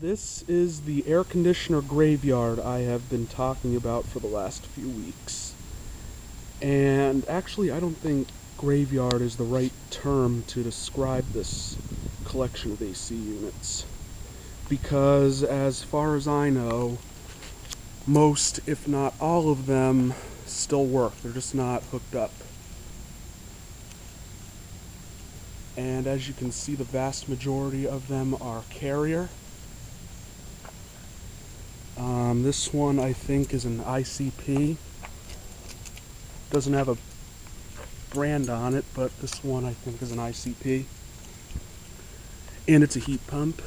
This is the air conditioner graveyard I have been talking about for the last few weeks. And actually, I don't think graveyard is the right term to describe this collection of AC units. Because as far as I know, most, if not all of them, still work. They're just not hooked up. And as you can see, the vast majority of them are Carrier. This one I think is an ICP. Doesn't have a brand on it, but this one I think is an ICP. And it's a heat pump.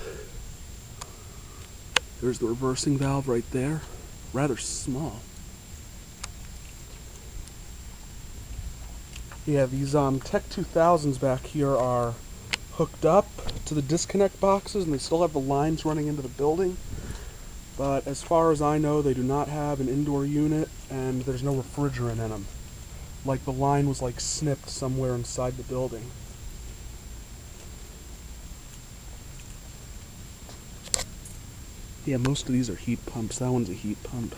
There's the reversing valve right there. Rather small. Yeah, these Tech 2000s back here are hooked up to the disconnect boxes, and they still have the lines running into the building. But as far as I know, they do not have an indoor unit, and there's no refrigerant in them. Like the line was like snipped somewhere inside the building. Yeah, most of these are heat pumps. That one's a heat pump.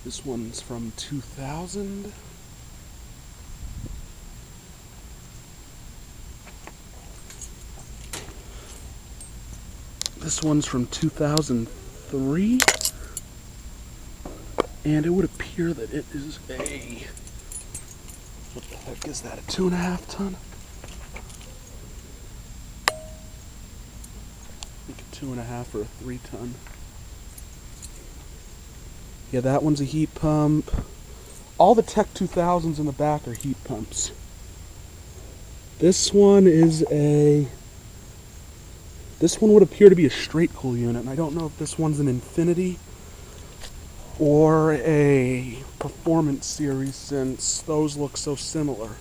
This one's from 2000. This one's from 2003. And it would appear that it is a... what the heck is that? A 2.5 ton? I think a 2.5 or a 3 ton. Yeah, that one's a heat pump. All the Tech 2000s in the back are heat pumps. This one is a... this one would appear to be a straight cool unit, and I don't know if this one's an Infinity or a Performance series, since those look so similar.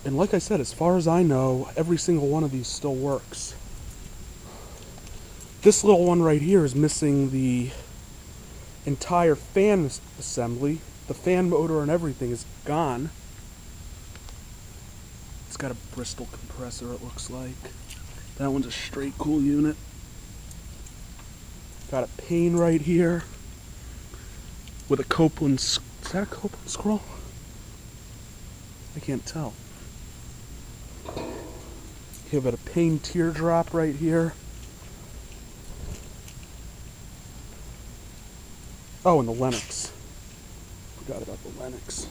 And like I said, as far as I know, every single one of these still works. This little one right here is missing the entire fan assembly. The fan motor and everything is gone. It's got a Bristol compressor, it looks like. That one's a straight cool unit. Got a pane right here with a Copeland... is that a Copeland scroll? I can't tell. You've got a pane teardrop right here. Oh, and the Lennox. Forgot about the Lennox.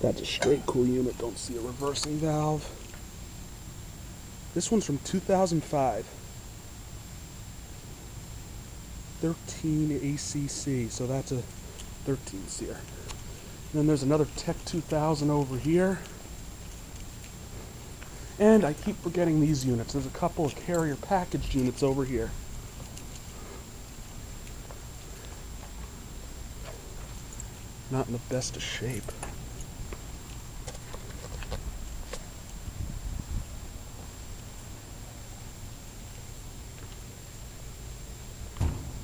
That's a straight cool unit. Don't see a reversing valve. This one's from 2005. 13 ACC, so that's a 13 SEER. Then there's another Tech 2000 over here. And I keep forgetting these units. There's a couple of Carrier packaged units over here. Not in the best of shape.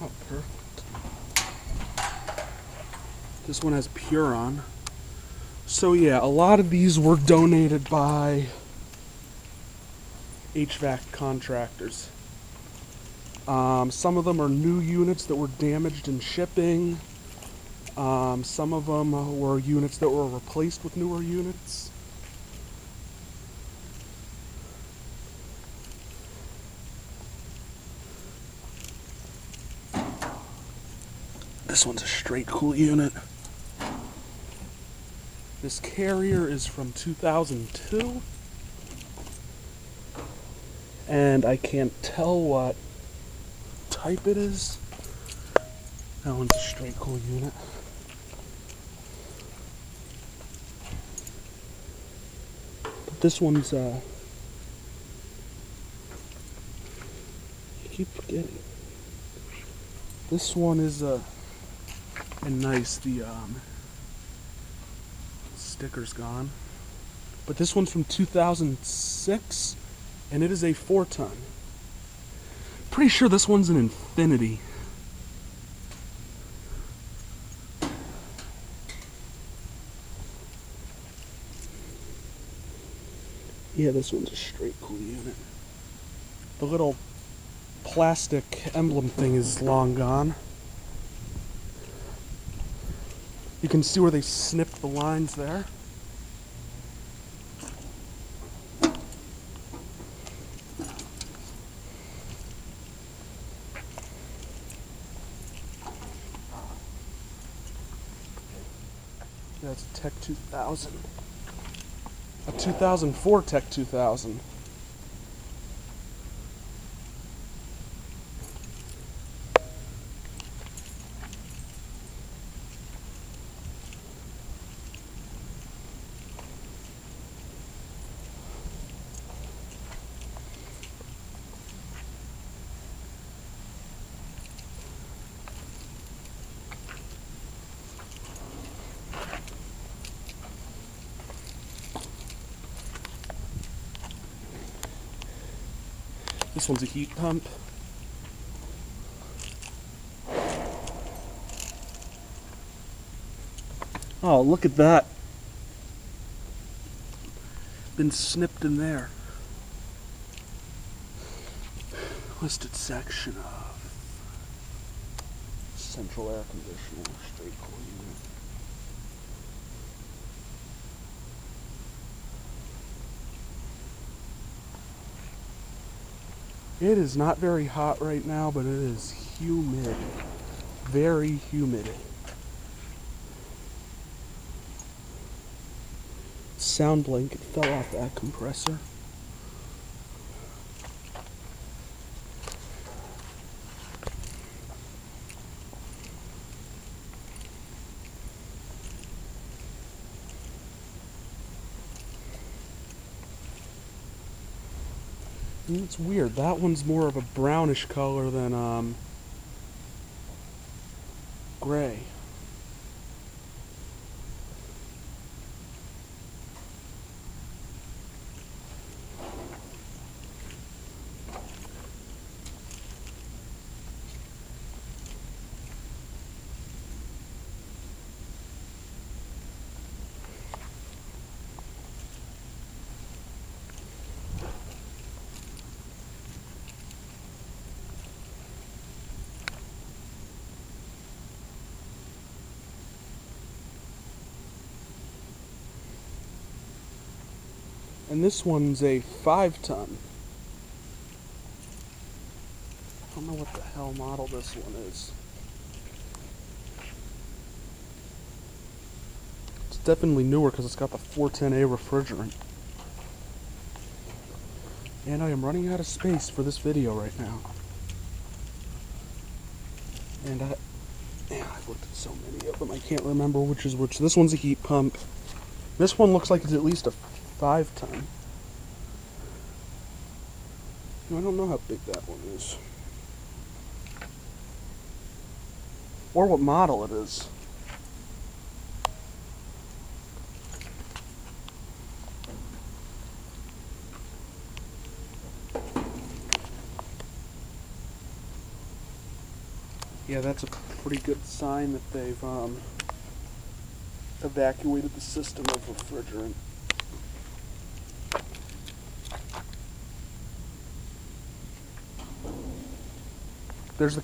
Oh, perfect. This one has Puron. So yeah, a lot of these were donated by HVAC contractors. Some of them are new units that were damaged in shipping. Some of them were units that were replaced with newer units. This one's a straight cool unit. This Carrier is from 2002. And I can't tell what type it is. That one's a straight cool unit. But this one's, I keep forgetting. This one is, and nice, the, sticker's gone. But this one's from 2006, and it is a 4 ton. Pretty sure this one's an Infinity. Yeah, this one's a straight cool unit. The little plastic emblem thing is long gone. You can see where they snipped the lines there. That's a Tech 2000. A 2004 Tech 2000. This one's a heat pump. Oh, look at that. Been snipped in there. Listed section of central air conditioner, straight cool unit. It is not very hot right now, but it is humid. Very humid. Sound blanket fell off that compressor. And it's weird. That one's more of a brownish color than gray. And this one's a 5-ton. I don't know what the hell model this one is. It's definitely newer because it's got the 410A refrigerant. And I am running out of space for this video right now. And I've looked at so many of them, I can't remember which is which. This one's a heat pump. This one looks like it's at least a 5-ton. I don't know how big that one is. Or what model it is. Yeah, that's a pretty good sign that they've evacuated the system of refrigerant. There's the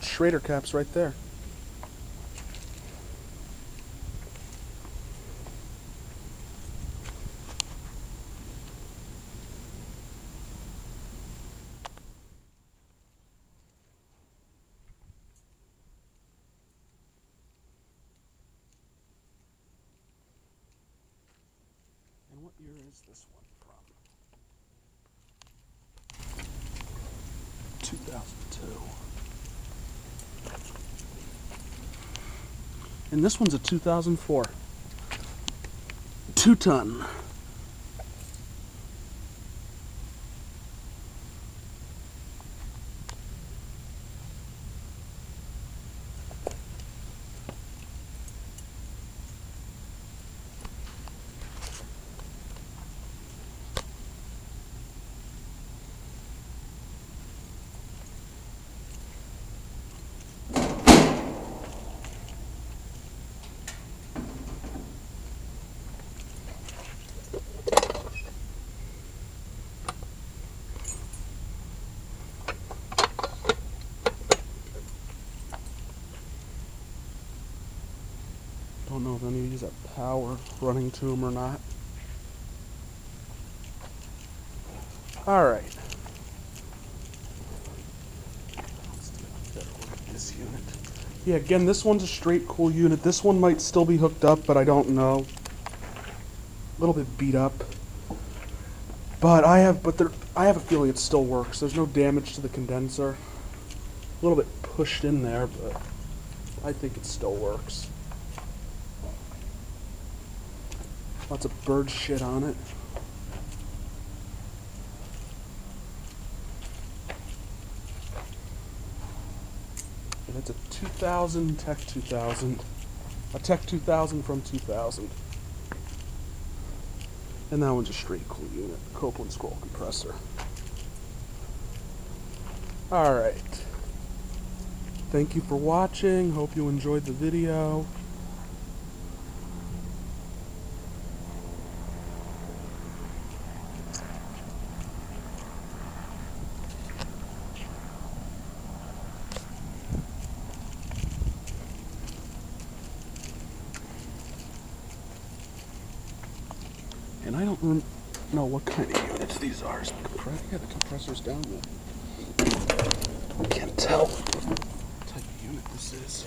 Schrader caps right there. And what year is this one from? 2002. And this one's a 2004. 2-ton. Don't know if any of these have power running to them or not. Alright. Let's take a better look at this unit. Yeah, again, this one's a straight cool unit. This one might still be hooked up, but I don't know. A little bit beat up. But I have a feeling it still works. There's no damage to the condenser. A little bit pushed in there, but I think it still works. Lots of bird shit on it. And it's a 2000 Tech 2000. A Tech 2000 from 2000. And that one's a straight cool unit. Copeland scroll compressor. Alright. Thank you for watching. Hope you enjoyed the video. And I don't know what kind of units these are. Yeah, the compressor's down there. I can't tell what type of unit this is.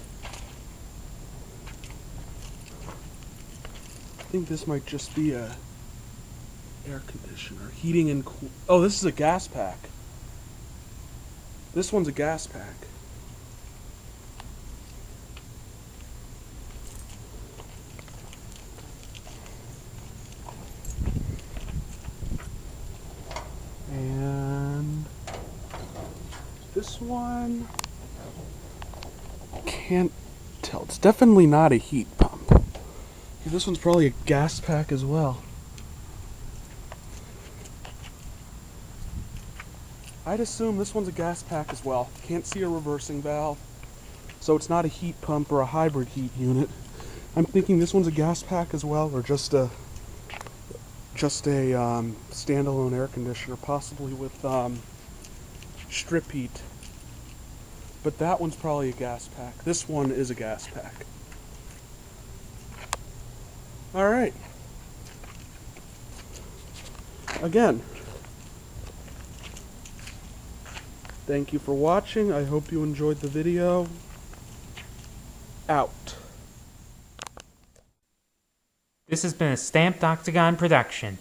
I think this might just be a air conditioner, heating and cool. Oh, this is a gas pack. This one's a gas pack. And this one, can't tell. It's definitely not a heat pump. Yeah, this one's probably a gas pack as well. I'd assume this one's a gas pack as well. Can't see a reversing valve, so it's not a heat pump or a hybrid heat unit. I'm thinking this one's a gas pack as well, or just a standalone air conditioner, possibly with strip heat. But that one's probably a gas pack. This one is a gas pack. Alright. Again, thank you for watching. I hope you enjoyed the video. Out. This has been a Stamped Octagon production.